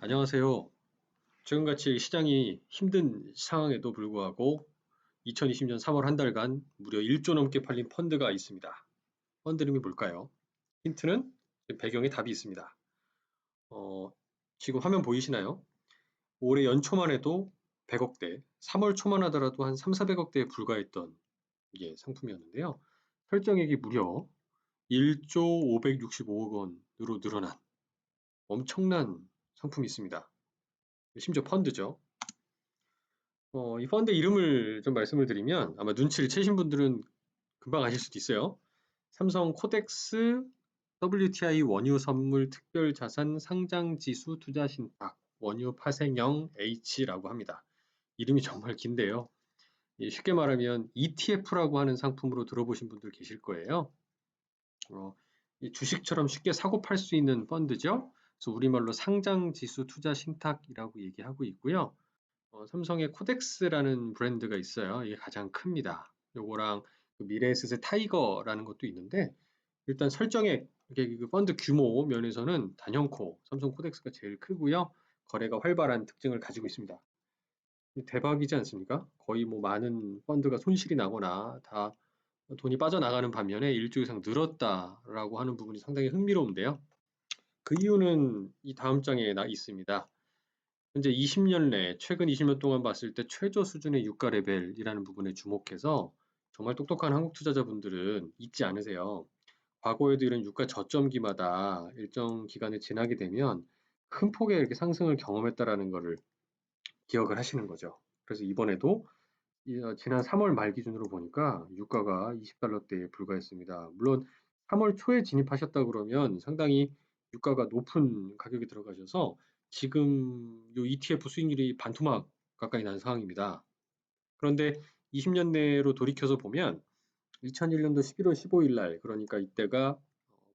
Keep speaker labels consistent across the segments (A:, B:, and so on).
A: 안녕하세요. 지금같이 시장이 힘든 상황에도 불구하고 2020년 3월 한 달간 무려 1조 넘게 팔린 펀드가 있습니다. 펀드 이름이 뭘까요? 힌트는 배경에 답이 있습니다. 어, 지금 화면 보이시나요? 올해 연초만 해도 100억대, 3월 초만 하더라도 한 3, 400억대에 불과했던 이게 상품이었는데요. 설정액이 무려 1조 565억 원으로 늘어난 엄청난 상품이 있습니다. 심지어 펀드죠. 이 펀드 이름을 좀 말씀을 드리면 아마 눈치를 채신 분들은 금방 아실 수도 있어요. 삼성 코덱스 WTI 원유 선물 특별 자산 상장 지수 투자 신탁 원유 파생형 H라고 합니다. 이름이 정말 긴데요. 쉽게 말하면 ETF라고 하는 상품으로 들어보신 분들 계실 거예요. 이 주식처럼 쉽게 사고 팔 수 있는 펀드죠. 그래서 우리말로 상장 지수 투자 신탁이라고 얘기하고 있고요. 삼성의 코덱스라는 브랜드가 있어요. 이게 가장 큽니다. 요거랑 그 미래에셋의 타이거라는 것도 있는데 일단 설정액, 이게 그 펀드 규모 면에서는 단연코 삼성 코덱스가 제일 크고요. 거래가 활발한 특징을 가지고 있습니다. 대박이지 않습니까? 거의 뭐 많은 펀드가 손실이 나거나 다 돈이 빠져나가는 반면에 1조 이상 늘었다라고 하는 부분이 상당히 흥미로운데요. 그 이유는 이 다음 장에 있습니다. 현재 20년 내 최근 20년 동안 봤을 때 최저 수준의 유가 레벨이라는 부분에 주목해서 정말 똑똑한 한국 투자자분들은 잊지 않으세요. 과거에도 이런 유가 저점기마다 일정 기간을 지나게 되면 큰 폭의 이렇게 상승을 경험했다라는 것을 기억을 하시는 거죠. 그래서 이번에도 지난 3월 말 기준으로 보니까 유가가 20달러대에 불과했습니다. 물론 3월 초에 진입하셨다 그러면 상당히 유가가 높은 가격이 들어가셔서 지금 요 ETF 수익률이 반토막 가까이 난 상황입니다. 그런데 20년 내로 돌이켜서 보면 2001년도 11월 15일 날, 그러니까 이때가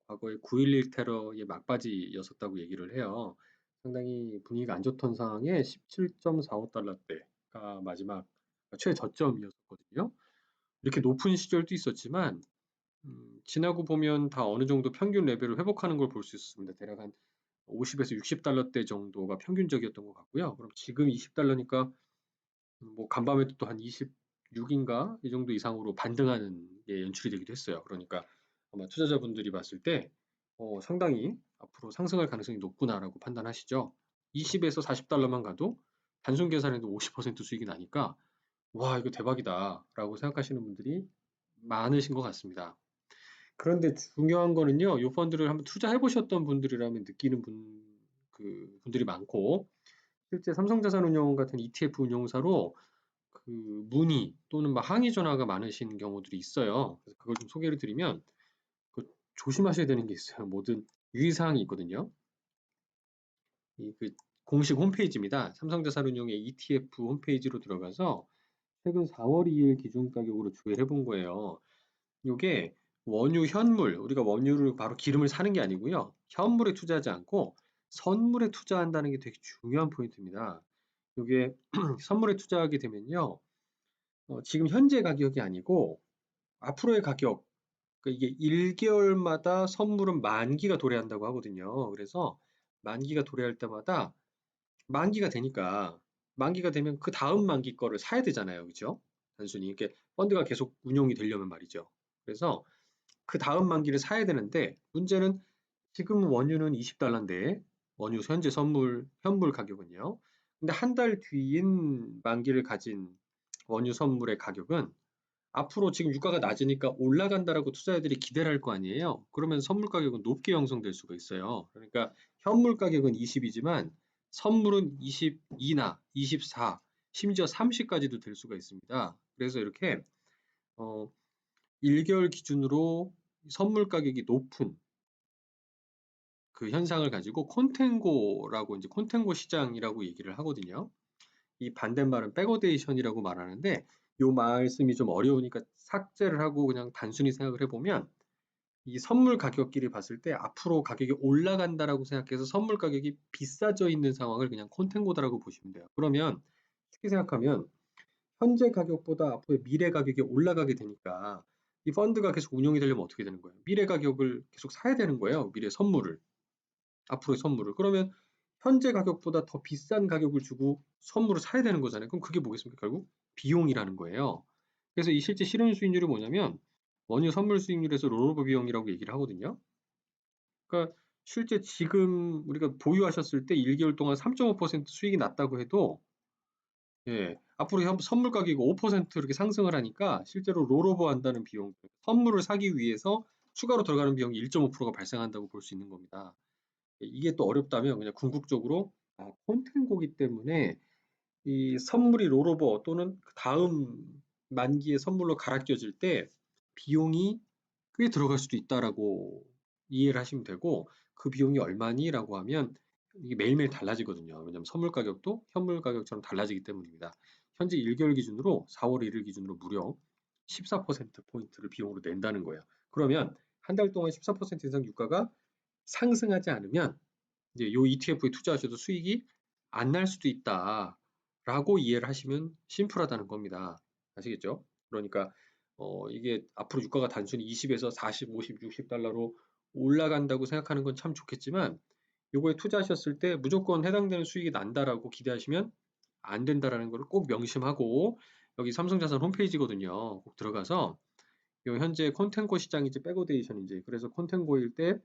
A: 과거의 9.11 테러의 막바지였었다고 얘기를 해요. 상당히 분위기가 안 좋던 상황에 17.45달러대가 마지막 최저점이었거든요. 이렇게 높은 시절도 있었지만 지나고 보면 다 어느 정도 평균 레벨을 회복하는 걸 볼 수 있었습니다. 대략 한 50에서 60달러대 정도가 평균적이었던 것 같고요. 그럼 지금 20달러니까 뭐 간밤에도 또 한 26인가 이 정도 이상으로 반등하는 게 연출이 되기도 했어요. 그러니까 아마 투자자분들이 봤을 때 상당히 앞으로 상승할 가능성이 높구나라고 판단하시죠. 20에서 40달러만 가도 단순 계산해도 50% 수익이 나니까 와, 이거 대박이다라고 생각하시는 분들이 많으신 것 같습니다. 그런데 중요한 거는요, 이 펀드를 한번 투자해 보셨던 분들이라면 느끼는 분들이 많고, 실제 삼성자산운용 같은 ETF 운용사로 그 문의 또는 막 항의 전화가 많으신 경우들이 있어요. 그래서 그걸 좀 소개를 드리면, 그 조심하셔야 되는 게 있어요. 모든 유의사항이 있거든요. 그 공식 홈페이지입니다. 삼성자산운용의 ETF 홈페이지로 들어가서 최근 4월 2일 기준 가격으로 조회를 해본 거예요. 이게 원유 현물, 우리가 원유를 바로 기름을 사는 게 아니고요. 현물에 투자하지 않고 선물에 투자한다는 게 되게 중요한 포인트입니다. 이게 선물에 투자하게 되면요. 지금 현재 가격이 아니고 앞으로의 가격, 그러니까 이게 1개월마다 선물은 만기가 도래한다고 하거든요. 그래서 만기가 도래할 때마다 만기가 되니까 만기가 되면 그 다음 만기 거를 사야 되잖아요. 그죠? 단순히 이렇게 펀드가 계속 운용이 되려면 말이죠. 그래서 그 다음 만기를 사야 되는데 문제는 지금 원유는 20달러인데 원유 현재 선물 현물 가격은요. 근데 한 달 뒤인 만기를 가진 원유 선물의 가격은 앞으로 지금 유가가 낮으니까 올라간다라고 투자자들이 기대를 할 거 아니에요. 그러면 선물 가격은 높게 형성될 수가 있어요. 그러니까 현물 가격은 20이지만 선물은 22나 24, 심지어 30까지도 될 수가 있습니다. 그래서 이렇게 어, 1개월 기준으로 선물 가격이 높은 그 현상을 가지고 콘텐고라고 이제 콘텐고 시장이라고 얘기를 하거든요. 이 반대말은 백오데이션이라고 말하는데 요 말씀이 좀 어려우니까 삭제를 하고 그냥 단순히 생각을 해보면 이 선물 가격끼리 봤을 때 앞으로 가격이 올라간다라고 생각해서 선물 가격이 비싸져 있는 상황을 그냥 콘텐고다라고 보시면 돼요. 그러면 쉽게 생각하면 현재 가격보다 앞으로 미래 가격이 올라가게 되니까 이 펀드가 계속 운용이 되려면 어떻게 되는 거예요? 미래 가격을 계속 사야 되는 거예요. 미래 선물을. 앞으로의 선물을. 그러면 현재 가격보다 더 비싼 가격을 주고 선물을 사야 되는 거잖아요. 그럼 그게 뭐겠습니까? 결국 비용이라는 거예요. 그래서 이 실제 실현 수익률이 뭐냐면 원유 선물 수익률에서 롤오버 비용이라고 얘기를 하거든요. 그러니까 실제 지금 우리가 보유하셨을 때 1개월 동안 3.5% 수익이 났다고 해도 앞으로 선물 가격이 5% 이렇게 상승을 하니까 실제로 롤오버 한다는 비용, 선물을 사기 위해서 추가로 들어가는 비용이 1.5%가 발생한다고 볼 수 있는 겁니다. 이게 또 어렵다면 그냥 궁극적으로 콘텐고기 때문에 이 선물이 롤오버 또는 그 다음 만기의 선물로 갈아 껴질 때 비용이 꽤 들어갈 수도 있다라고 이해를 하시면 되고, 그 비용이 얼마니라고 하면 이게 매일매일 달라지거든요. 왜냐하면 선물 가격도 현물 가격처럼 달라지기 때문입니다. 현재 1개월 기준으로 4월 1일 기준으로 무려 14%포인트를 비용으로 낸다는 거예요. 그러면 한 달 동안 14% 이상 유가가 상승하지 않으면 이제 요 ETF에 투자하셔도 수익이 안 날 수도 있다라고 이해를 하시면 심플하다는 겁니다. 아시겠죠? 그러니까 이게 앞으로 유가가 단순히 20에서 40, 50, 60달러로 올라간다고 생각하는 건 참 좋겠지만, 요거에 투자하셨을 때 무조건 해당되는 수익이 난다라고 기대하시면 안 된다라는 걸 꼭 명심하고, 여기 삼성자산 홈페이지거든요. 꼭 들어가서 요 현재 콘텐고 시장인지 백오데이션인지, 그래서 콘텐고일 때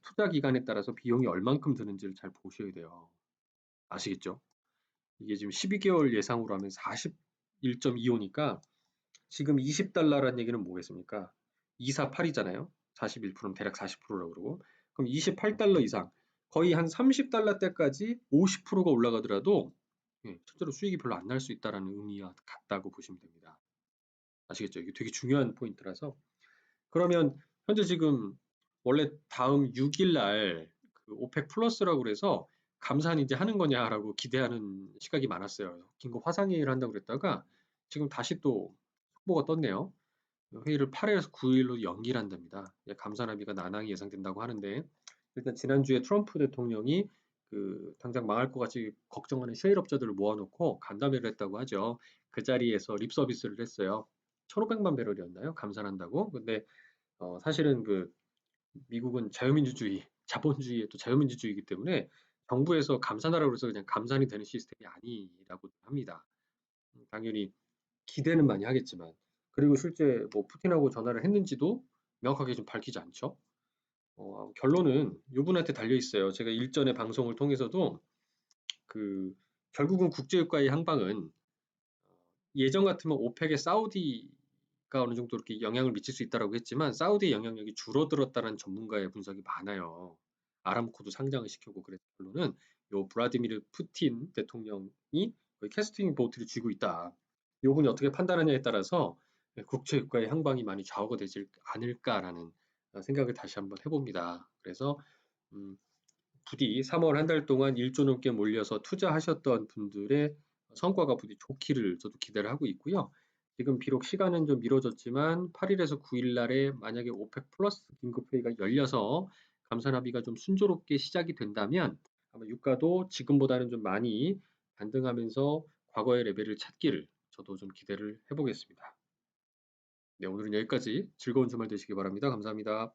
A: 투자 기간에 따라서 비용이 얼만큼 드는지를 잘 보셔야 돼요. 아시겠죠? 이게 지금 12개월 예상으로 하면 41.25니까 지금 20달러라는 얘기는 뭐겠습니까? 248이잖아요. 41%면 대략 40%라고 그러고. 그럼 28달러 이상, 거의 한 30달러 때까지 50%가 올라가더라도 실제로 수익이 별로 안 날 수 있다는 의미와 같다고 보시면 됩니다. 아시겠죠? 이게 되게 중요한 포인트라서. 그러면 현재 지금 원래 다음 6일 날그 오펙 플러스라고 그래서 감산 이제 하는 거냐라고 기대하는 시각이 많았어요. 긴급 화상회의를 한다고 그랬다가 지금 다시 또 속보가 떴네요. 회의를 8일에서 9일로 연기를 한답니다. 감산 합의가 난항이 예상된다고 하는데, 일단 지난주에 트럼프 대통령이 그 당장 망할 것 같이 걱정하는 셰일업자들을 모아놓고 간담회를 했다고 하죠. 그 자리에서 립 서비스를 했어요. 1,500만 배럴이었나요? 감산한다고. 근데 사실은 그 미국은 자유민주주의, 자본주의의 또 자유민주주의이기 때문에 정부에서 감산하라고 해서 그냥 감산이 되는 시스템이 아니라고 합니다. 당연히 기대는 많이 하겠지만, 그리고 실제 뭐 푸틴하고 전화를 했는지도 명확하게 좀 밝히지 않죠. 결론은 이분한테 달려 있어요. 제가 일전에 방송을 통해서도 그 결국은 국제유가의 향방은 예전 같으면 오펙의 사우디가 어느 정도 이렇게 영향을 미칠 수 있다라고 했지만, 사우디의 영향력이 줄어들었다는 전문가의 분석이 많아요. 아람코도 상장을 시키고. 그래서 결론은 요 블라디미르 푸틴 대통령이 거의 캐스팅 보트를 쥐고 있다. 요분이 어떻게 판단하냐에 따라서 국제유가의 향방이 많이 좌우가 되지 않을까라는 생각을 다시 한번 해봅니다. 그래서 음, 부디 3월 한 달 동안 1조 넘게 몰려서 투자하셨던 분들의 성과가 부디 좋기를 저도 기대를 하고 있고요. 지금 비록 시간은 좀 미뤄졌지만 8일에서 9일 날에 만약에 오펙 플러스 긴급회의가 열려서 감산 합의가 좀 순조롭게 시작이 된다면 아마 유가도 지금보다는 좀 많이 반등하면서 과거의 레벨을 찾기를 저도 좀 기대를 해보겠습니다. 네, 오늘은 여기까지 즐거운 주말 되시기 바랍니다. 감사합니다.